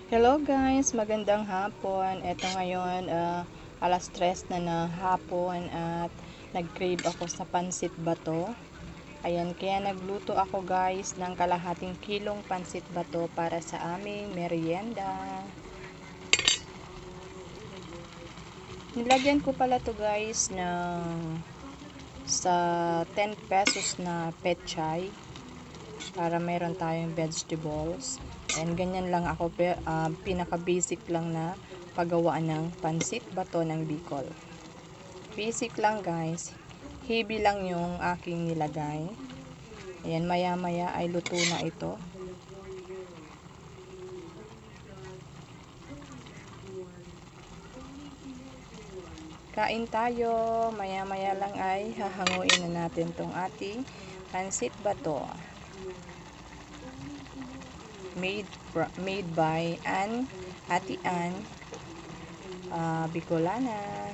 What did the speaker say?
Hello guys, magandang hapon. Eto ngayon, alas 3 na na hapon at nag-crave ako sa pansit bato. Ayan, kaya nagluto ako guys ng kalahating kilong pansit bato para sa aming merienda. Nilagyan ko pala to guys ng sa 10 pesos na pechay para meron tayong vegetables. And ganyan lang ako, pinaka basic lang na paggawaan ng pansit bato ng Bicol. Basic lang guys, heavy lang yung aking nilagay. Ayan, maya maya ay luto na ito. Kain tayo, maya maya lang ay hahanguin na natin tong ating pansit bato. Made by Ate Ann, Bicolana.